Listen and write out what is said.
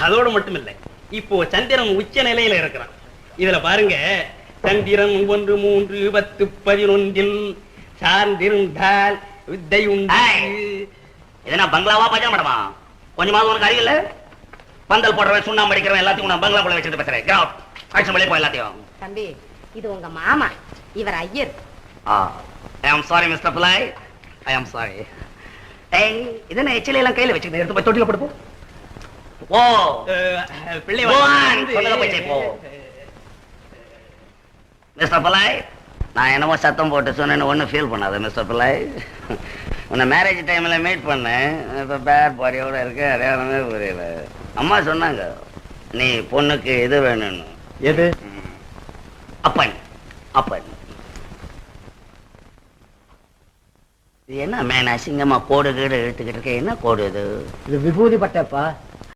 அதோடு மட்டும் இல்லை, இப்போ சந்திரன் உச்ச நிலையில இருக்கிறான். இதுல பாருங்க, சந்திரன் 1 3 10 11 சார்ந்திருந்தால் வித்தை உண்டு. இதனா பங்களாவா பஜா மேடமா? கொஞ்சமாவது உனக்கு அறிவில்ல? பந்தல் போடுறவன் சுண்ணாம்பு அடிக்கிறவன் எல்லாத்தையும் நான் பங்களா போல வச்சுட்டு பேசுறேன். கிராப் ஆக்ஷன் வெளியே போய் எல்லாத்தையும். தம்பி, இது உங்க மாமா, இவர் ஐயர். ஐ ஆம் சாரி மிஸ்டர் பிள்ளை, ஐ ஆம் சாரி. ஏய், இதென்ன எச்சில எல்லாம் கையில வச்சுக்கிட்டு எடுத்து போய் தொட்டில போடு. ஓ பிள்ளை சொன்னதை போய் போ. மிஸ்டர் பிள்ளை, நான் என்னமோ சத்தம் போட்டு சொன்னேன்னு ஒன்றும் ஃபீல் பண்ணாத மிஸ்டர் பிள்ளை. உன்னை மேரேஜ் டைமில் மீட் பண்ணேன். இப்போ பேட் பாடியோட இருக்க அடையாளமே புரியல. அம்மா சொன்னாங்க நீ பொண்ணுக்கு இது வேணும்னு. எது? அப்பன். அப்பன் இது என்ன மேன் அசிங்கமா கோடு கீடு இழுத்துக்கிட்டு இருக்க? என்ன கோடு இது? இது விபூதி பட்டப்பா.